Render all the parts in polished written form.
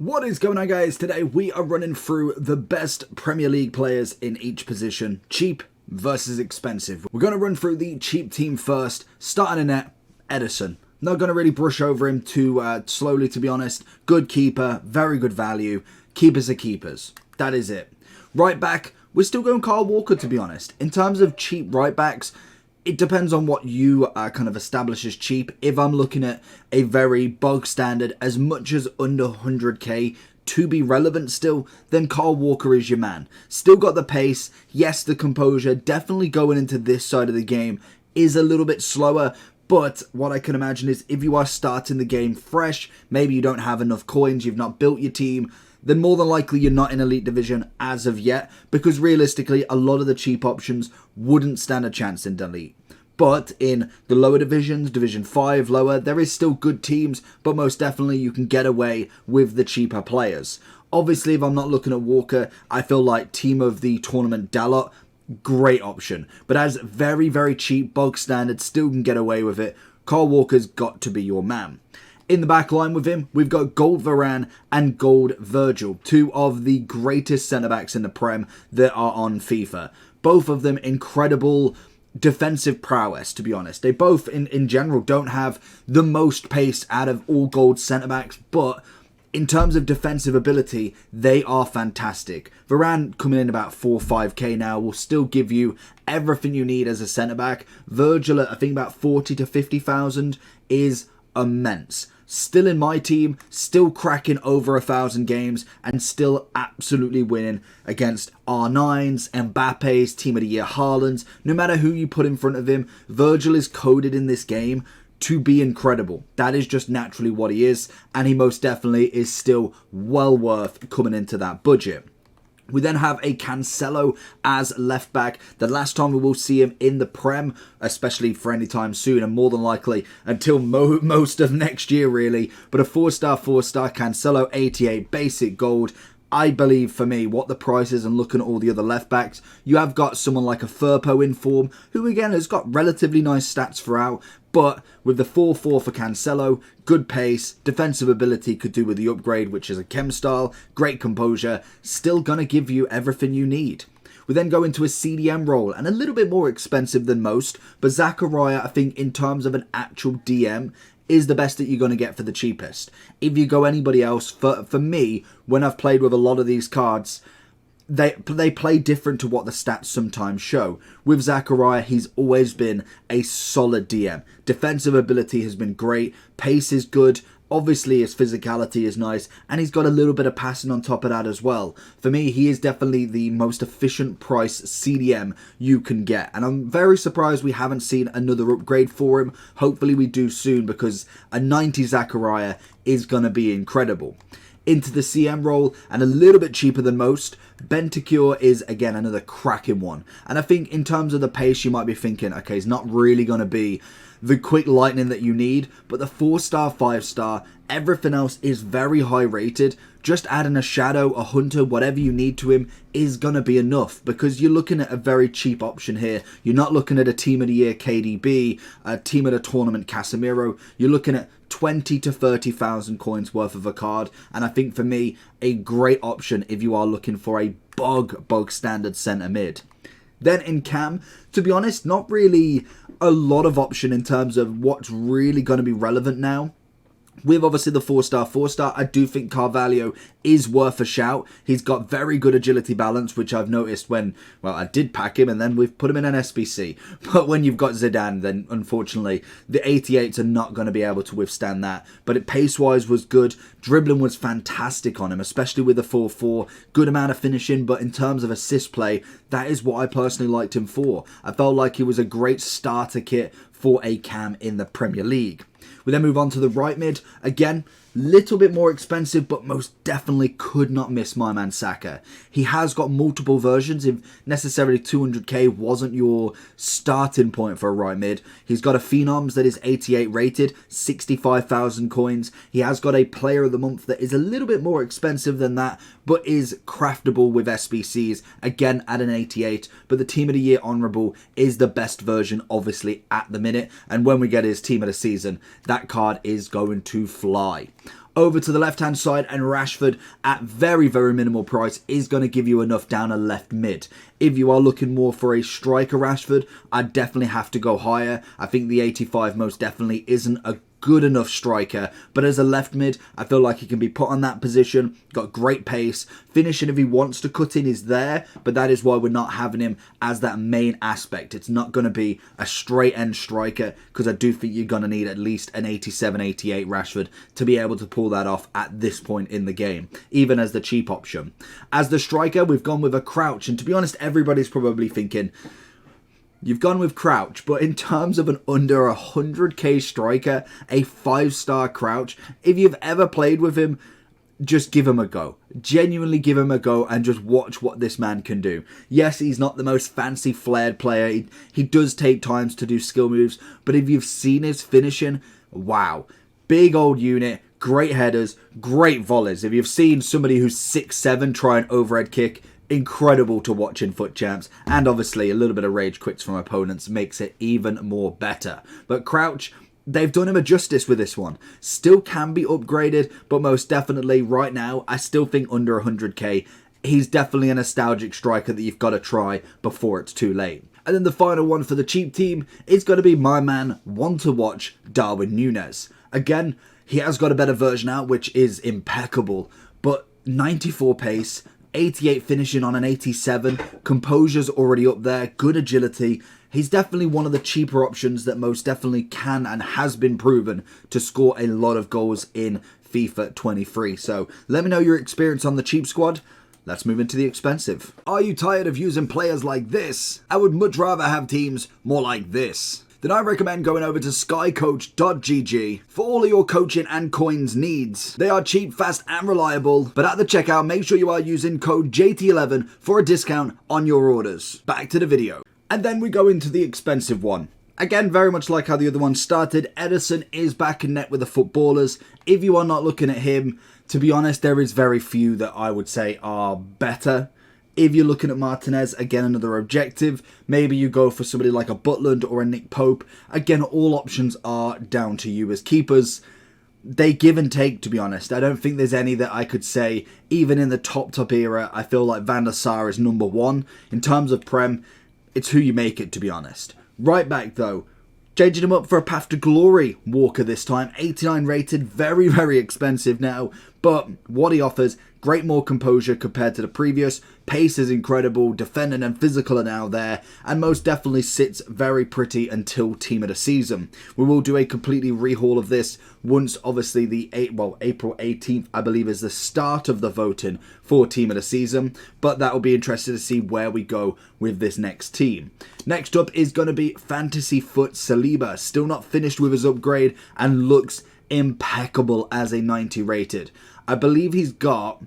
What is going on, guys? Today we are running through the best Premier League players in each position, cheap versus expensive. We're going to run through the cheap team first, starting in net, Edison. Not going to really brush over him too slowly, to be honest. Good keeper, very good value. Keepers are keepers. That is it. Right back, we're still going Kyle Walker, to be honest. In terms of cheap right backs, it depends on what you kind of establish as cheap. If I'm looking at a very bog standard, as much as under 100k to be relevant still, then Kyle Walker is your man. Still got the pace, yes, the composure, definitely going into this side of the game is a little bit slower. But what I can imagine is if you are starting the game fresh, maybe you don't have enough coins, you've not built your team, then more than likely you're not in Elite Division as of yet, because realistically a lot of the cheap options wouldn't stand a chance in Elite. But in the lower divisions, Division 5 lower, there is still good teams, but most definitely you can get away with the cheaper players. Obviously, if I'm not looking at Walker, I feel like Team of the Tournament Dalot, great option. But as very, very cheap, bog standard, still can get away with it, Kyle Walker's got to be your man. In the back line with him, we've got Gold Varane and Gold Virgil, two of the greatest centre-backs in the Prem that are on FIFA. Both of them incredible defensive prowess, to be honest. They both, in general, don't have the most pace out of all gold centre-backs, but in terms of defensive ability, they are fantastic. Varane coming in about 4 or 5k now will still give you everything you need as a centre-back. Virgil at, I think, about 40 to 50,000 is immense. Still in my team, still cracking over 1,000 games, and still absolutely winning against R9s, Mbappe's, Team of the Year Haalands. No matter who you put in front of him, Virgil is coded in this game to be incredible. That is just naturally what he is, and he most definitely is still well worth coming into that budget. We then have a Cancelo as left back. The last time we will see him in the Prem, especially for any time soon, and more than likely until most of next year really. But a 4-star Cancelo, 88 basic gold. I believe, for me, what the price is and looking at all the other left backs, you have got someone like a Firpo in form, who again has got relatively nice stats throughout, but with the 4-4 for Cancelo, good pace, defensive ability could do with the upgrade, which is a chem style, great composure, still gonna give you everything you need. We then go into a CDM role, and a little bit more expensive than most, but Zachariah, I think, in terms of an actual DM, is the best that you're going to get for the cheapest. If you go anybody else, for me, when I've played with a lot of these cards, they play different to what the stats sometimes show. With Zachariah, he's always been a solid DM. Defensive ability has been great. Pace is good. Obviously, his physicality is nice, and he's got a little bit of passing on top of that as well. For me, he is definitely the most efficient price CDM you can get, and I'm very surprised we haven't seen another upgrade for him. Hopefully we do soon, because a 90 Zachariah is going to be incredible. Into the CM role, and a little bit cheaper than most, Bentancur is, again, another cracking one. And I think in terms of the pace, you might be thinking, okay, it's not really going to be the quick lightning that you need, but the 4-star, 5-star, everything else is very high rated. Just adding a shadow, a hunter, whatever you need to him is going to be enough, because you're looking at a very cheap option here. You're not looking at a Team of the Year KDB, a Team of the Tournament Casemiro. You're looking at 20 to 30,000 coins worth of a card, and I think for me, a great option if you are looking for a bog standard centre mid. Then in Cam, to be honest, not really a lot of option in terms of what's really going to be relevant now. With obviously the 4-star, I do think Carvalho is worth a shout. He's got very good agility balance, which I've noticed when, well, I did pack him and then we've put him in an SBC. But when you've got Zidane, then unfortunately the 88s are not going to be able to withstand that. But pace-wise was good. Dribbling was fantastic on him, especially with the 4-4. Good amount of finishing, but in terms of assist play, that is what I personally liked him for. I felt like he was a great starter kit for a Cam in the Premier League. We then move on to the right mid. Again, little bit more expensive, but most definitely could not miss my man Saka. He has got multiple versions. If necessarily 200k wasn't your starting point for a right mid, he's got a Phenoms that is 88 rated, 65,000 coins. He has got a Player of the Month that is a little bit more expensive than that, but is craftable with SBCs, again at an 88. But the Team of the Year Honourable is the best version, obviously, at the minute. And when we get his Team of the Season, that card is going to fly. Over to the left-hand side, and Rashford at very, very minimal price is going to give you enough down a left mid. If you are looking more for a striker Rashford, I'd definitely have to go higher. I think the 85 most definitely isn't a good enough striker, but as a left mid, I feel like he can be put on that position, got great pace, finishing if he wants to cut in is there, but that is why we're not having him as that main aspect. It's not going to be a straight end striker, because I do think you're going to need at least an 87, 88 Rashford to be able to pull that off at this point in the game, even as the cheap option. As the striker, we've gone with a Crouch, and to be honest, everybody's probably thinking, you've gone with Crouch, but in terms of an under 100k striker, a 5-star Crouch, if you've ever played with him, just give him a go. Genuinely give him a go and just watch what this man can do. Yes, he's not the most fancy flared player. He does take times to do skill moves, but if you've seen his finishing, wow. Big old unit, great headers, great volleys. If you've seen somebody who's 6'7" try an overhead kick, incredible to watch in FUT Champs, and obviously a little bit of rage quits from opponents makes it even more better. But Crouch, they've done him a justice with this one. Still can be upgraded, but most definitely right now, I still think under 100k, he's definitely a nostalgic striker that you've got to try before it's too late. And then the final one for the cheap team is going to be my man, one to watch, Darwin Núñez. Again, he has got a better version out, which is impeccable, but 94 pace, 88 finishing on an 87, composure's already up there, good agility. He's definitely one of the cheaper options that most definitely can and has been proven to score a lot of goals in FIFA 23. So let me know your experience on the cheap squad. Let's move into the expensive. Are you tired of using players like this? I would much rather have teams more like this. Then I recommend going over to skycoach.gg for all of your coaching and coins needs. They are cheap, fast and reliable, but at the checkout make sure you are using code JT11 for a discount on your orders. Back to the video. And then we go into the expensive one. Again, very much like how the other one started, Ederson is back in net with the footballers. If you are not looking at him, to be honest, there is very few that I would say are better. If you're looking at Martinez, again, another objective. Maybe you go for somebody like a Butland or a Nick Pope. Again, all options are down to you as keepers. They give and take, to be honest. I don't think there's any that I could say, even in the top era, I feel like Van der Sar is number one. In terms of Prem, it's who you make it, to be honest. Right back, though. Changing him up for a Path to Glory Walker this time. 89 rated, very, very expensive now. But what he offers, great more composure compared to the previous. Pace is incredible, defending and physical are now there, and most definitely sits very pretty until Team of the Season. We will do a completely rehaul of this once obviously the April 18th, I believe, is the start of the voting for Team of the Season, but that will be interesting to see where we go with this next team. Next up is going to be Fantasy Foot Saliba, still not finished with his upgrade and looks impeccable as a 90 rated. I believe he's got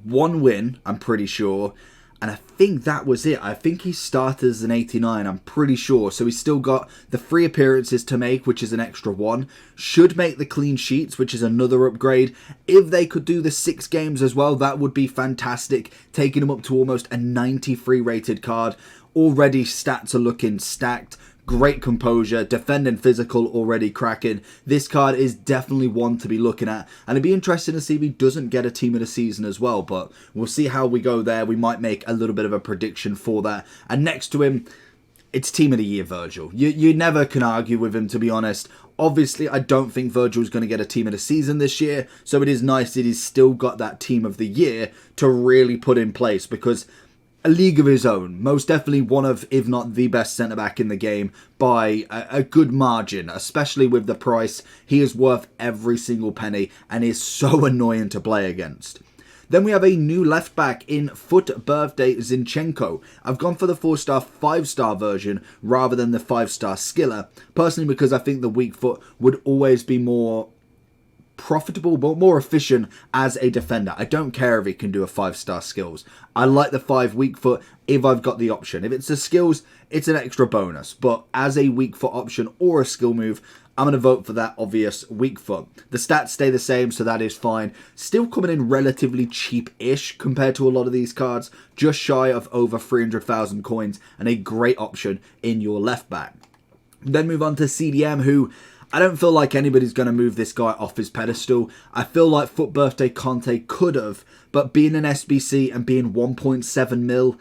one win, I'm pretty sure, and I think that was it. I think he started as an 89, I'm pretty sure. So he's still got the 3 appearances to make, which is an extra 1. Should make the clean sheets, which is another upgrade. If they could do the 6 games as well, that would be fantastic, taking him up to almost a 93 rated card. Already stats are looking stacked. Great composure, defending physical, already cracking. This card is definitely one to be looking at, and it'd be interesting to see if he doesn't get a Team of the Season as well, but we'll see how we go there. We might make a little bit of a prediction for that. And next to him, it's Team of the Year Virgil. You never can argue with him, to be honest. Obviously, I don't think Virgil's going to get a Team of the Season this year, so it is nice that he's still got that Team of the Year to really put in place, because a league of his own. Most definitely one of, if not the best centre-back in the game by a good margin, especially with the price. He is worth every single penny and is so annoying to play against. Then we have a new left-back in Foot Birthday Zinchenko. I've gone for the 4-star, 5-star version rather than the 5-star Skiller, personally because I think the weak foot would always be more profitable but more efficient as a defender. I don't care if he can do a 5-star skills. I like the 5 weak foot if I've got the option. If it's the skills, it's an extra bonus, but as a weak foot option or a skill move, I'm going to vote for that obvious weak foot. The stats stay the same, so that is fine. Still coming in relatively cheap-ish compared to a lot of these cards, just shy of over 300,000 coins, and a great option in your left back. Then move on to CDM, who I don't feel like anybody's going to move this guy off his pedestal. I feel like Foot Birthday Conte could have, but being an SBC and being 1.7 mil,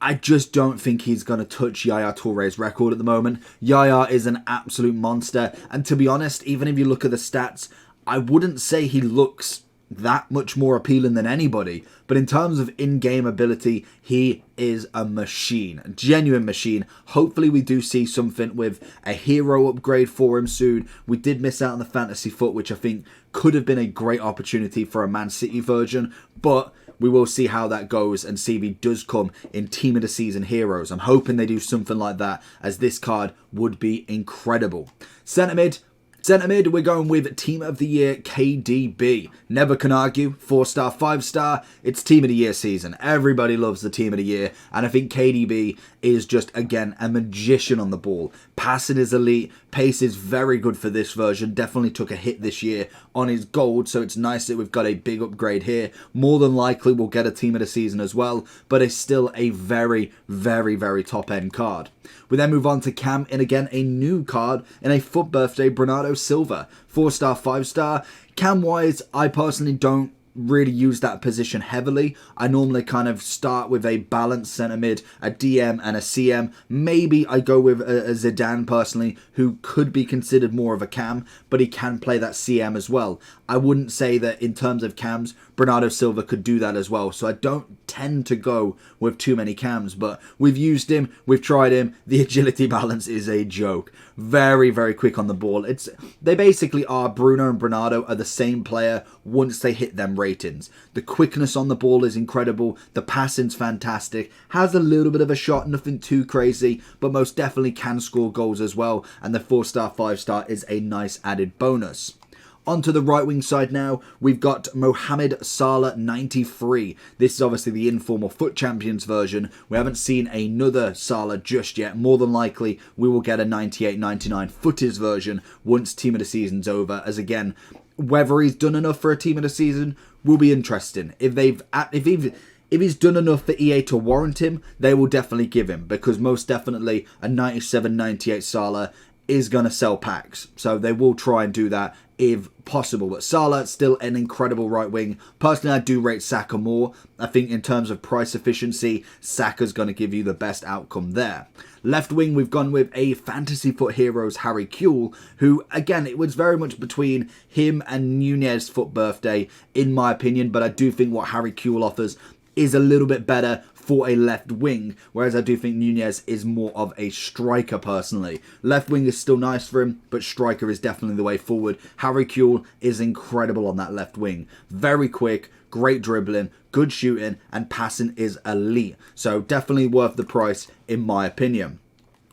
I just don't think he's going to touch Yaya Touré's record at the moment. Yaya is an absolute monster, and to be honest, even if you look at the stats, I wouldn't say he looks that much more appealing than anybody, but in terms of in-game ability, he is a machine, a genuine machine. Hopefully we do see something with a hero upgrade for him soon. We did miss out on the Fantasy Foot, which I think could have been a great opportunity for a Man City version, but we will see how that goes and see if he does come in Team of the Season heroes. I'm hoping they do something like that, as this card would be incredible. Centre mid, we're going with Team of the Year KDB. Never can argue. 4-star, 5-star. It's Team of the Year season. Everybody loves the Team of the Year. And I think KDB is just, again, a magician on the ball. Passing is elite. Pace is very good for this version. Definitely took a hit this year on his gold. So it's nice that we've got a big upgrade here. More than likely we'll get a Team of the Season as well. But it's still a very, very, very top-end card. We then move on to Cam, and again, a new card in a Foot Birthday, Bernardo Silva. 4-star, 5-star. Cam-wise, I personally don't really use that position heavily. I normally kind of start with a balanced centre mid, a DM and a CM. Maybe I go with a Zidane personally, who could be considered more of a cam, but he can play that CM as well. I wouldn't say that in terms of cams, Bernardo Silva could do that as well. So I don't tend to go with too many cams, but we've used him, we've tried him. The agility balance is a joke. Very, very quick on the ball. They basically are, Bruno and Bernardo are the same player once they hit them ratings. The quickness on the ball is incredible. The passing's fantastic. Has a little bit of a shot, nothing too crazy, but most definitely can score goals as well. And the 4-star, 5-star is a nice added bonus. Onto the right wing side now, we've got Mohamed Salah 93. This is obviously the informal Foot Champions version. We haven't seen another Salah just yet. More than likely, we will get a 98-99 Footies version once Team of the Season's over. As again, whether he's done enough for a Team of the Season will be interesting. If he's done enough for EA to warrant him, they will definitely give him, because most definitely a 97-98 Salah is going to sell packs. So they will try and do that if possible. But Salah, still an incredible right wing. Personally, I do rate Saka more. I think in terms of price efficiency, Saka's going to give you the best outcome there. Left wing, we've gone with a Fantasy Foot Heroes Harry Kewell, who, again, it was very much between him and Nunez Foot Birthday, in my opinion. But I do think what Harry Kewell offers is a little bit better for a left wing, whereas I do think Nunez is more of a striker personally. Left wing is still nice for him, but striker is definitely the way forward. Harry Kewell is incredible on that left wing. Very quick, great dribbling, good shooting, and passing is elite. So definitely worth the price in my opinion.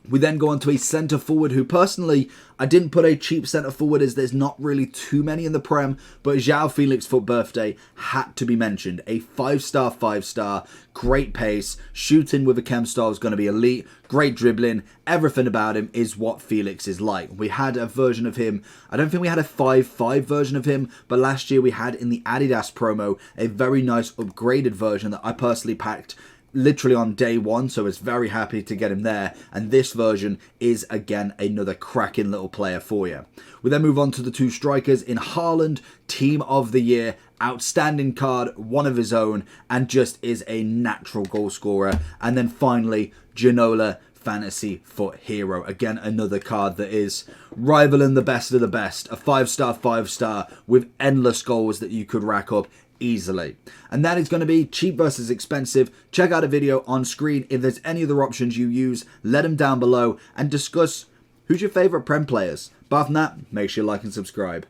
We then go on to a centre forward who personally, I didn't put a cheap centre forward as there's not really too many in the Prem, but João Felix Foot Birthday had to be mentioned. A 5-star, 5-star, great pace, shooting with a chem style is going to be elite, great dribbling, everything about him is what Felix is like. We had a version of him, I don't think we had a 5-5 version of him, but last year we had in the Adidas promo a very nice upgraded version that I personally packed literally on day one, so I was very happy to get him there, and this version is again another cracking little player for you. We then move on to the two strikers in Haaland, Team of the Year, outstanding card, one of his own, and just is a natural goal scorer. And then finally, Ginola, Fantasy Foot Hero, again another card that is rivaling the best of the best, a 5-star, 5-star with endless goals that you could rack up easily. And that is going to be cheap versus expensive. Check out a video on screen. If there's any other options you use, let them down below and discuss who's your favourite Prem players. Apart from that, make sure you like and subscribe.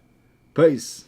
Peace.